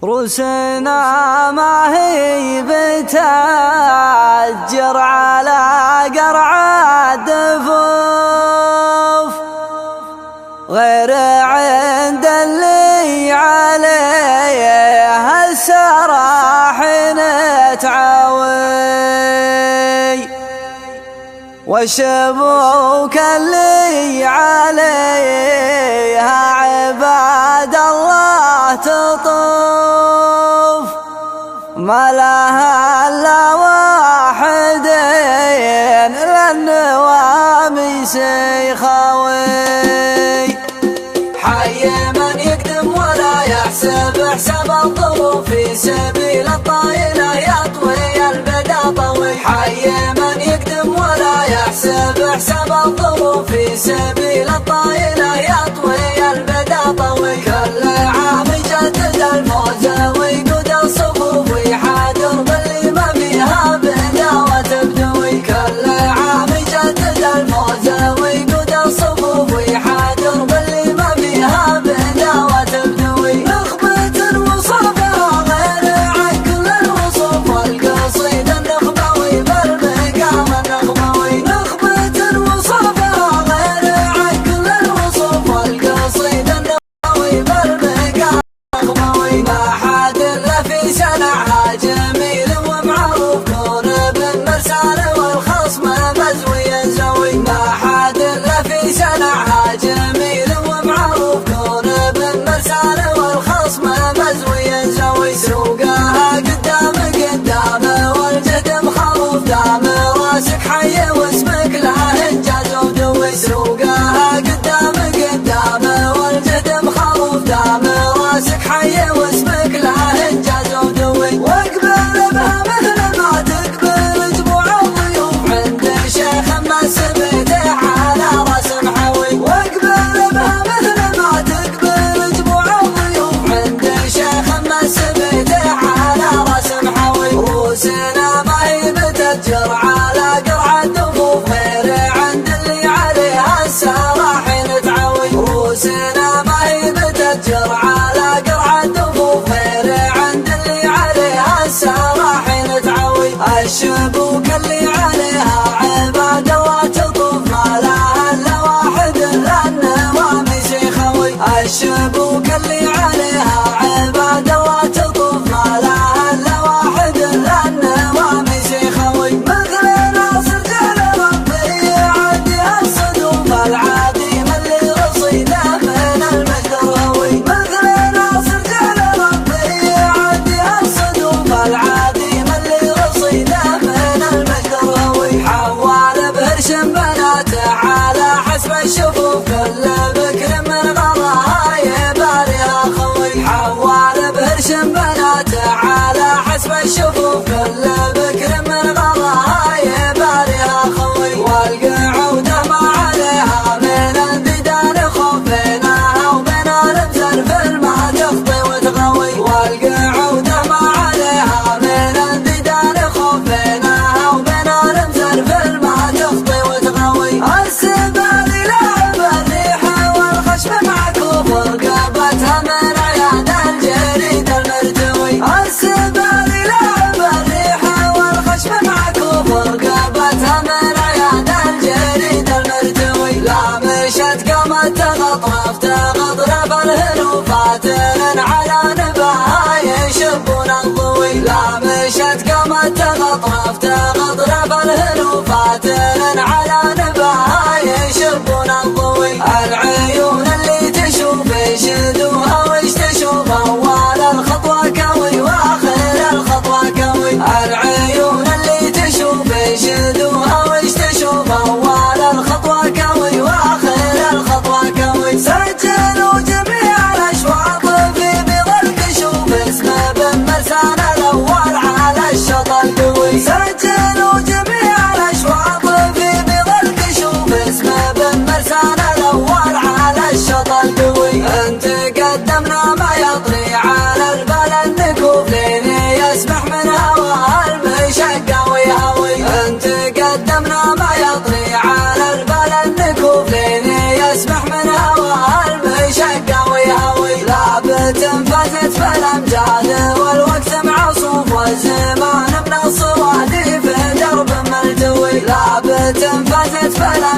روسنا ما هي بتأجر على قرع الدفوف، غير عند اللي عليه السراح نتعوي، والشبوك اللي عليها عباد الله تطوف، ما لها الا واحدين للنواميس يخاوي. حي من يقدم ولا يحسب حساب الظروف، في سبيل الطايله يطوي البدا طوي. حي من يقدم ولا يحسب حساب الظروف، في سبيل الطايله يطوي البدا طوي. كل عام يجدد الفوز ويقود الصفوف، ويحاجر باللي ما فيها بداوة تبدوي. كل عام يجدد الفوز ويقود الصفوف، ويحاجر باللي ما فيها بداوة تبدوي. نخبة وصفها غير عن كل الوصوف، والقصيد النخبوي بالمقام النخبوي. نخبة وصفها غير عن كل الوصوف، والقصيد النخبوي بالمقام النخبوي. ما حد الا في سنعها جميل ومعروف، كون بالمرسال والخصم مزوي الزوي. ما حد الا في سنعها جميل ومعروف، كون بالمرسال والخصم مزوي الزوي. سوقها قدام والجد مخروف، دام راسك حي واسمك له انجاز ودوي. سوقها قدام والجد مخروف، دام راسك حي واسمك له انجاز ودوي. واقبل بها مثل ما تقبل جموع الضيوف، عند شيخ ما سبته على راس محوي. واقبل بها مثل ما تقبل جموع الضيوف، عند شيخ ما سبته على راس محوي. روسنا ما هي بتأجر على قرع الدفوف، غير عند اللي عليها السراح نتعوي. روسنا ما هي بتأجر على قرع الدفوف، غير عند اللي عليها السراح نتعوي. الشبوك اللي عليها عباد الله تطوف، ما لها الا واحد للنواميس يخوي. الشبوك اللي عليها عباد الله تطوف، ما لها الا واحد للنواميس يخوي. مثل ناصر جل ربي يعديها الصدوف، العديم اللي رصيده من المجد الروي. مثل ناصر جل ربي يعديها الصدوف، العديم اللي رصيده من المجد الروي. حوال بهرش بناته على حسب الشفوف، كل بكر من غضاها يباريها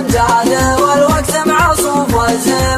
زاد والوقت معصوف والزمان